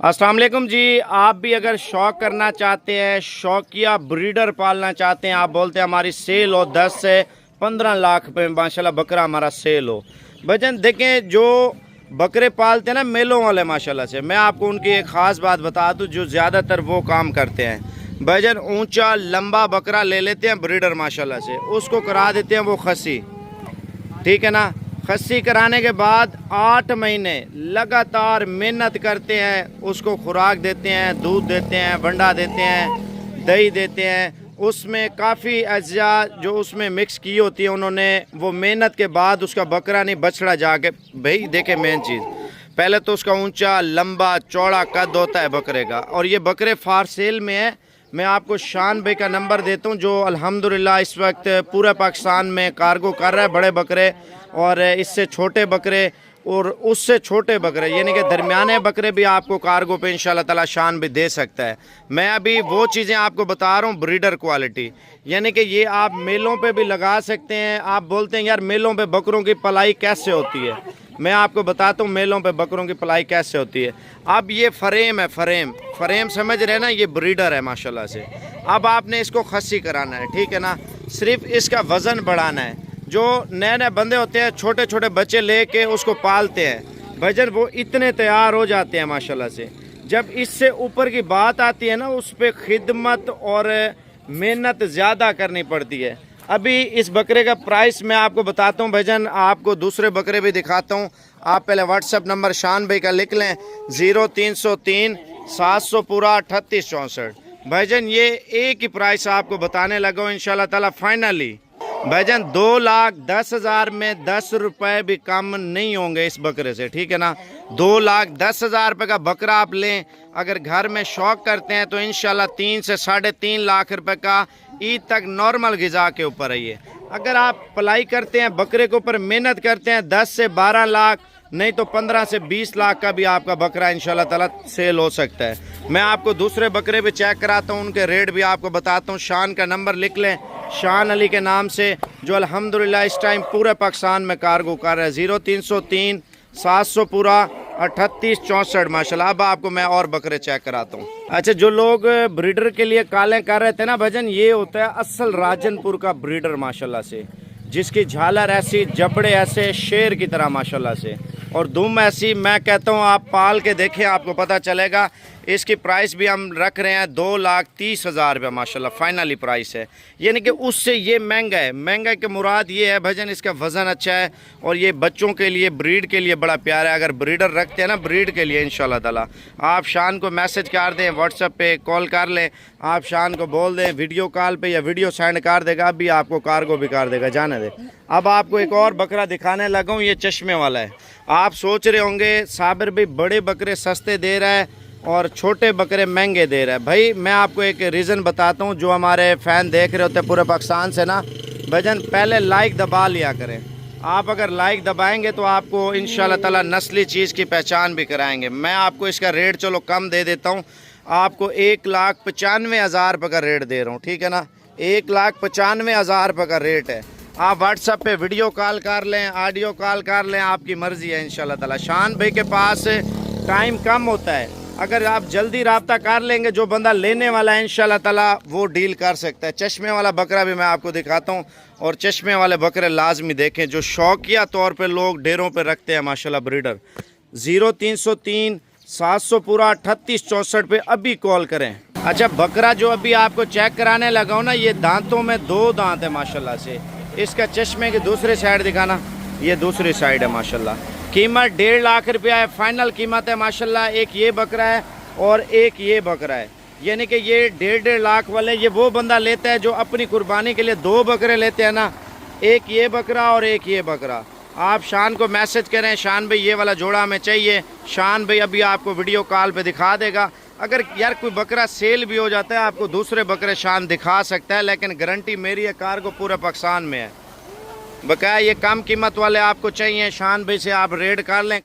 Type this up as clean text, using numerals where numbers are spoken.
अस्सलाम वालेकुम जी। आप भी अगर शौक़ करना चाहते हैं, शौकिया ब्रीडर पालना चाहते हैं, आप बोलते हैं हमारी सेल हो 10 से 15 लाख पे माशाल्लाह बकरा हमारा सेल हो। भजन देखें, जो बकरे पालते हैं ना मेलों वाले माशाल्लाह से, मैं आपको उनकी एक ख़ास बात बता दूं जो ज़्यादातर वो काम करते हैं। भजन ऊंचा लंबा बकरा ले लेते हैं ब्रीडर माशाल्लाह से, उसको करा देते हैं वो खस्सी, ठीक है ना। खस्सी कराने के बाद 8 महीने लगातार मेहनत करते हैं, उसको खुराक देते हैं, दूध देते हैं, वंडा देते हैं, दही देते हैं। उसमें काफ़ी अज्जा जो उसमें मिक्स की होती है उन्होंने, वो मेहनत के बाद उसका बकरा नहीं बछड़ा जाके भाई देखे। मेन चीज़ पहले तो उसका ऊंचा लंबा चौड़ा कद होता है बकरे का, और ये बकरे फार सेल में है। मैं आपको शान भाई का नंबर देता हूँ जो अल्हम्दुलिल्लाह इस वक्त पूरे पाकिस्तान में कार्गो कर रहा है। बड़े बकरे और इससे छोटे बकरे और उससे छोटे बकरे यानी कि दरमियाने बकरे भी आपको कार्गो पे इंशाल्लाह ताला शान भी दे सकता है। मैं अभी वो चीज़ें आपको बता रहा हूँ ब्रीडर क्वालिटी, यानी कि ये आप मेलों पे भी लगा सकते हैं। आप बोलते हैं यार मेलों पे बकरों की पलाई कैसे होती है, मैं आपको बताता हूँ मेलों पे बकरों की पलाई कैसे होती है। अब ये फ्रेम है, फ्रेम समझ रहे हैं ना, ये ब्रीडर है माशाल्लाह से। अब आपने इसको खस्सी कराना है, ठीक है ना, सिर्फ इसका वज़न बढ़ाना है। जो नए नए बंदे होते हैं छोटे छोटे बच्चे लेके उसको पालते हैं भजन, वो इतने तैयार हो जाते हैं माशाल्लाह से। जब इससे ऊपर की बात आती है ना, उस पर खिदमत और मेहनत ज़्यादा करनी पड़ती है। अभी इस बकरे का प्राइस मैं आपको बताता हूँ भजन, आपको दूसरे बकरे भी दिखाता हूँ। आप पहले व्हाट्सअप नंबर शान भाई का लिख लें 0303 700 पूरा 3864। भजन ये एक ही प्राइस आपको बताने लगा हूँ इंशाल्लाह ताला फाइनली। भजन 2,10,000 में 10 रुपये भी कम नहीं होंगे इस बकरे से, ठीक है ना। 2,10,000 रुपये का बकरा आप लें, अगर घर में शौक करते हैं तो इंशाल्लाह 3 से 3.5 लाख रुपए का ईद तक नॉर्मल ग़िज़ा के ऊपर है ये। अगर आप पलाई करते हैं बकरे के ऊपर मेहनत करते हैं 10 से 12 लाख, नहीं तो 15 से 20 लाख का भी आपका बकरा इंशाल्लाह ताला सेल हो सकता है। मैं आपको दूसरे बकरे भी चेक कराता हूँ, उनके रेट भी आपको बताता हूँ। शान का नंबर लिख लें शान अली के नाम से, जो अल्हम्दुलिल्लाह इस टाइम पूरे पाकिस्तान में कार्गो कर रहा है। 0303 700 पूरा 3864 माशाल्लाह। अब आपको मैं और बकरे चेक कराता हूँ। अच्छा, जो लोग ब्रीडर के लिए कालें कर रहे थे ना भजन, ये होता है असल राजनपुर का ब्रीडर माशाल्लाह से, जिसकी झालर ऐसी, जबड़े ऐसे शेर की तरह माशाल्लाह से, और दुम ऐसी। मैं कहता हूँ आप पाल के देखें, आपको पता चलेगा। इसकी प्राइस भी हम रख रहे हैं 2,30,000 रुपये माशाल्लाह फाइनली प्राइस है। यानी कि उससे ये महंगा है। महंगा के मुराद ये है भजन, इसका वज़न अच्छा है और ये बच्चों के लिए ब्रीड के लिए बड़ा प्यारा है। अगर ब्रीडर रखते हैं ना ब्रीड के लिए इंशाल्लाह ताला, आप शान को मैसेज कर दें, व्हाट्सएप पे कॉल कर लें, आप शान को बोल दें वीडियो कॉल पे या वीडियो सेंड कर देगा, अभी आपको कार्गो भी कर देगा, जाने दे। अब आपको एक और बकरा दिखाने लगा हूँ, ये चश्मे वाला है। आप सोच रहे होंगे साबिर भाई बड़े बकरे सस्ते दे रहा है और छोटे बकरे महंगे दे रहा है। भाई मैं आपको एक रीज़न बताता हूँ, जो हमारे फ़ैन देख रहे होते हैं पूरे पाकिस्तान से ना भजन, पहले लाइक दबा लिया करें। आप अगर लाइक दबाएंगे तो आपको इंशाल्लाह ताला नस्ली चीज़ की पहचान भी कराएंगे। मैं आपको इसका रेट चलो कम दे देता हूँ, आपको 1,95,000 रुपये का रेट दे रहा हूँ, ठीक है ना। 1,95,000 रुपये का रेट है। आप व्हाट्सएप पे वीडियो कॉल कर लें, ऑडियो कॉल कर लें, आपकी मर्ज़ी है इंशाल्लाह ताला। शान भाई के पास टाइम कम होता है, अगर आप जल्दी रब्ता कर लेंगे, जो बंदा लेने वाला है इंशाल्लाह ताला वो डील कर सकता है। चश्मे वाला बकरा भी मैं आपको दिखाता हूँ, और चश्मे वाले बकरे लाजमी देखें, जो शौकिया तौर पे लोग डेरों पे रखते हैं माशाल्लाह ब्रीडर। 0303 700 पूरा 3864 पे अभी कॉल करें। अच्छा, बकरा जो अभी आपको चेक कराने लगा हूँ ना, ये दांतों में 2 दांत है माशाल्लाह से। इसका चश्मे की दूसरी साइड दिखाना, ये दूसरी साइड है माशाल्लाह। कीमत 1.5 लाख रुपया है, फाइनल कीमत है माशाल्लाह। एक ये बकरा है और एक ये बकरा है, यानी कि ये 1.5 लाख वाले ये वो बंदा लेता है जो अपनी कुर्बानी के लिए 2 बकरे लेते हैं ना, एक ये बकरा और एक ये बकरा। आप शान को मैसेज करें, शान भाई ये वाला जोड़ा हमें चाहिए, शान भाई अभी आपको वीडियो कॉल पे दिखा देगा। अगर यार कोई बकरा सेल भी हो जाता है, आपको दूसरे बकरे शान दिखा सकता है, लेकिन गारंटी मेरी है कार्गो पूरे पाकिस्तान में है। बकाया ये कम कीमत वाले आपको चाहिए, शान भाई से आप रेड कर लें,